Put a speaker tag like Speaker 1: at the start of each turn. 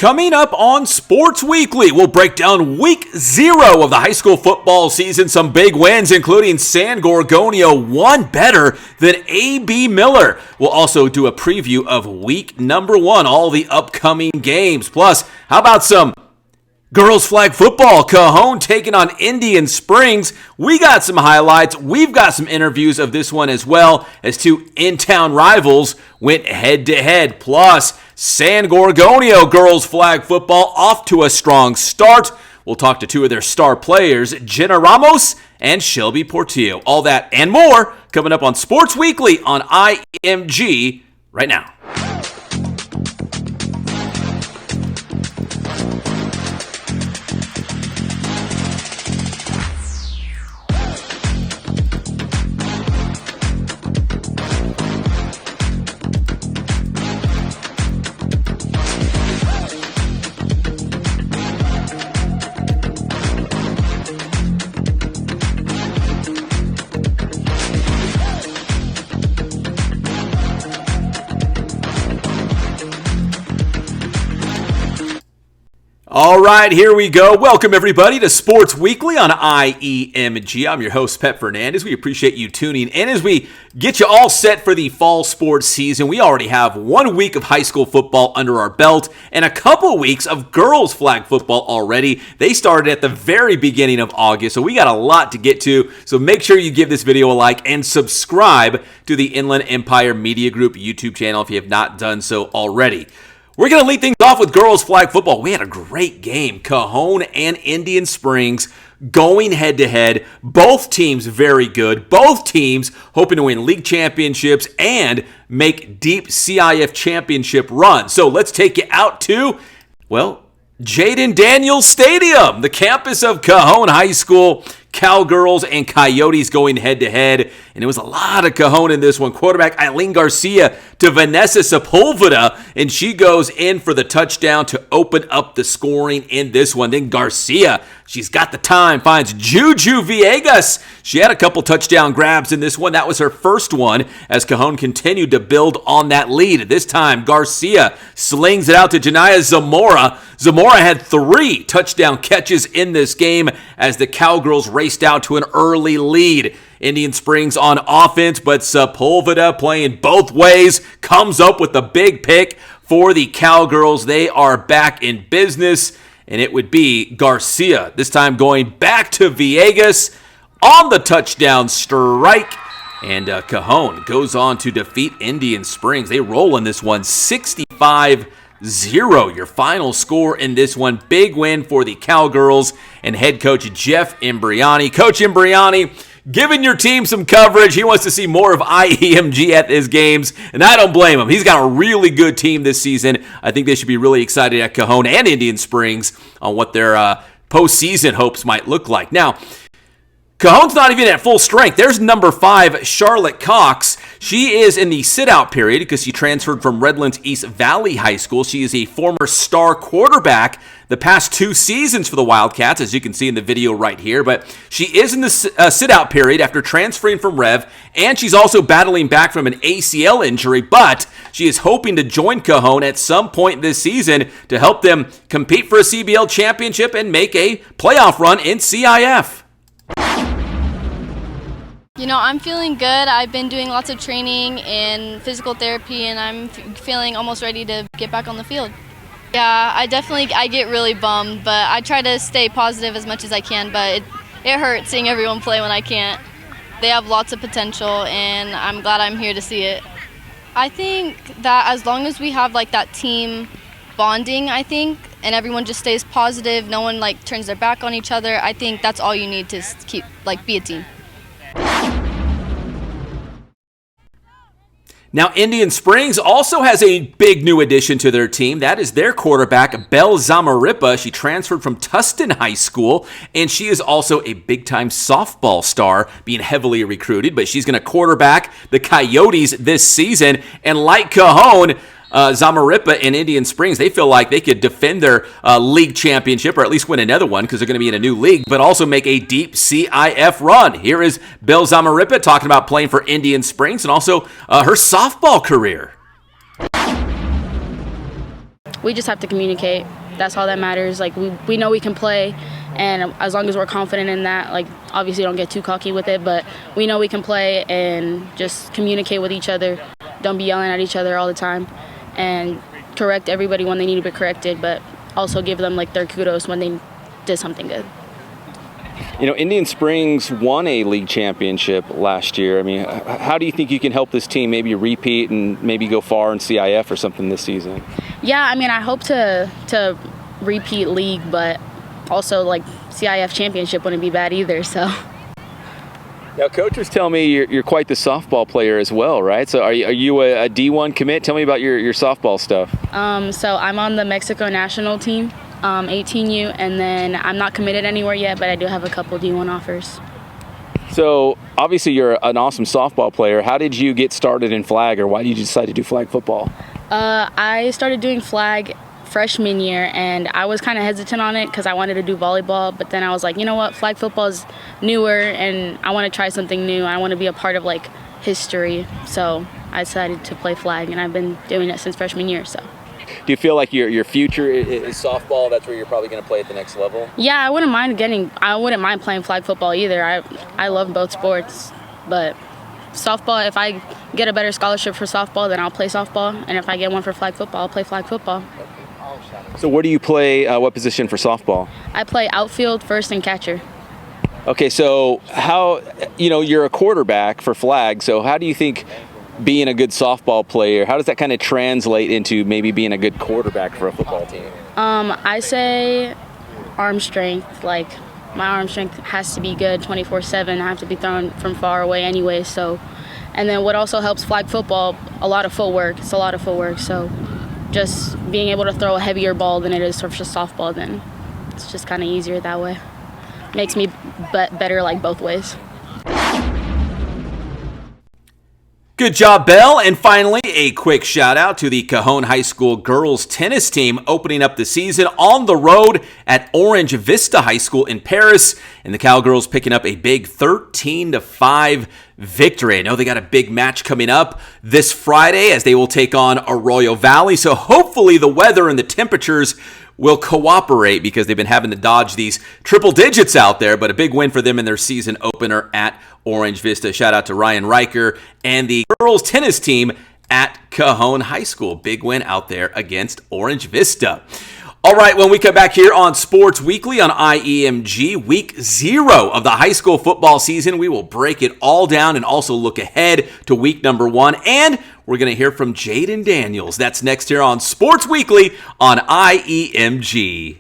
Speaker 1: Coming up on Sports Weekly, we'll break down week 0 of the high school football season. Some big wins, including San Gorgonio, one better than A.B. Miller. We'll also do a preview of week number 1, all the upcoming games. Plus, how about some girls flag football? Cajon taking on Indian Springs. We got some highlights. We've got some interviews of this one as well, as two in-town rivals went head-to-head. Plus, San Gorgonio girls flag football off to a strong start. We'll talk to two of their star players, Jenna Ramos and Shelby Portillo. All that and more coming up on Sports Weekly on IMG right now. All right, here we go. Welcome, everybody, to Sports Weekly on IEMG. I'm your host, Pep Fernandez. We appreciate you tuning in as we get you all set for the fall sports season. We already have 1 week of high school football under our belt and a couple weeks of girls flag football already. They started at the very beginning of August, so we got a lot to get to. So make sure you give this video a like and subscribe to the Inland Empire Media Group YouTube channel if you have not done so already. We're going to lead things off with girls flag football. We had a great game. Cajon and Indian Springs going head-to-head. Both teams very good. Both teams hoping to win league championships and make deep CIF championship runs. So let's take you out to, well, Jaden Daniels Stadium, the campus of Cajon High School. Cowgirls and Coyotes going head-to-head, and it was a lot of Cajon in this one. Quarterback Eileen Garcia to Vanessa Sepulveda, and she goes in for the touchdown to open up the scoring in this one. Then Garcia, she's got the time, finds Juju Villegas. She had a couple touchdown grabs in this one. That was her first one as Cajon continued to build on that lead. This time, Garcia slings it out to Janaya Zamora. Zamora had 3 touchdown catches in this game as the Cowgirls raced out to an early lead. Indian Springs on offense, but Sepulveda playing both ways comes up with the big pick for the Cowgirls. They are back in business, and it would be Garcia, this time going back to Villegas on the touchdown strike. And Cajon goes on to defeat Indian Springs. They roll in this one 65-0. Your final score in this one. Big win for the Cowgirls and head coach Jeff Imbriani. Coach Imbriani giving your team some coverage. He wants to see more of IEMG at his games, and I don't blame him. He's got a really good team this season. I think they should be really excited at Cajon and Indian Springs on what their postseason hopes might look like. Now, Cajon's not even at full strength. There's number 5, Charlotte Cox. She is in the sit-out period because she transferred from Redlands East Valley High School. She is a former star quarterback the past 2 seasons for the Wildcats, as you can see in the video right here. But she is in the sit-out period after transferring from Rev, and she's also battling back from an ACL injury. But she is hoping to join Cajon at some point this season to help them compete for a CBL championship and make a playoff run in CIF.
Speaker 2: You know, I'm feeling good. I've been doing lots of training and physical therapy, and I'm feeling almost ready to get back on the field. Yeah, I get really bummed, but I try to stay positive as much as I can, but it hurts seeing everyone play when I can't. They have lots of potential, and I'm glad I'm here to see it. I think that as long as we have, like, that team bonding, I think, and everyone just stays positive, no one, like, turns their back on each other, I think that's all you need to keep, like, be a team.
Speaker 1: Now, Indian Springs also has a big new addition to their team. That is their quarterback, Belle Zamaripa. She transferred from Tustin High School, and she is also a big-time softball star, being heavily recruited. But she's going to quarterback the Coyotes this season. And like Cajon, Zamaripa and Indian Springs, they feel like they could defend their league championship, or at least win another one because they're going to be in a new league, but also make a deep CIF run. Here is Belle Zamaripa talking about playing for Indian Springs and also her softball career.
Speaker 3: we just have to communicate. That's all that matters. Like, we know we can play, and as long as we're confident in that, like, obviously don't get too cocky with it, but we know we can play and just communicate with each other. Don't be yelling at each other all the time, and correct everybody when they need to be corrected, but also give them like their kudos when they did something good.
Speaker 4: You know, Indian Springs won a league championship last year. I mean, how do you think you can help this team maybe repeat and maybe go far in CIF or something this season?
Speaker 3: Yeah, I mean, I hope to repeat league, but also like CIF championship wouldn't be bad either. So.
Speaker 4: Now, coaches tell me you're quite the softball player as well, right? So are you a D1 commit? Tell me about your softball stuff.
Speaker 3: So I'm on the Mexico national team, 18U, and then I'm not committed anywhere yet, but I do have a couple D1 offers.
Speaker 4: So obviously you're an awesome softball player. How did you get started in flag, or why did you decide to do flag football?
Speaker 3: I started doing flag freshman year, and I was kind of hesitant on it because I wanted to do volleyball, but then I was like, you know what, flag football is newer and I want to try something new. I want to be a part of like history, so I decided to play flag, and I've been doing it since freshman year. So
Speaker 4: do you feel like your future is softball? That's where you're probably going to play at the next level?
Speaker 3: Yeah, I wouldn't mind playing flag football either. I love both sports, but softball, if I get a better scholarship for softball, then I'll play softball, and if I get one for flag football, I'll play flag football.
Speaker 4: So where do you play, what position for softball?
Speaker 3: I play outfield, first, and catcher.
Speaker 4: Okay, so how, you're a quarterback for flag, so how do you think being a good softball player, how does that kind of translate into maybe being a good quarterback for a football team?
Speaker 3: I say arm strength. Like, my arm strength has to be good 24/7. I have to be throwing from far away anyway, so. And then what also helps flag football, a lot of footwork. It's a lot of footwork, so just being able to throw a heavier ball than it is for just softball, then it's just kind of easier that way. Makes me better like both ways.
Speaker 1: Good job, Belle. And finally, a quick shout out to the Cajon High School girls tennis team opening up the season on the road at Orange Vista High School in Paris. And the Cowgirls picking up a big 13-5 victory. I know they got a big match coming up this Friday as they will take on Arroyo Valley. So hopefully the weather and the temperatures will cooperate, because they've been having to dodge these triple digits out there. But a big win for them in their season opener at Orange Vista. Shout out to Ryan Riker and the girls tennis team at Cajon High School. Big win out there against Orange Vista. All right, when we come back here on Sports Weekly on IEMG, week 0 of the high school football season, we will break it all down and also look ahead to week number 1. And we're going to hear from Jaden Daniels. That's next here on Sports Weekly on IEMG.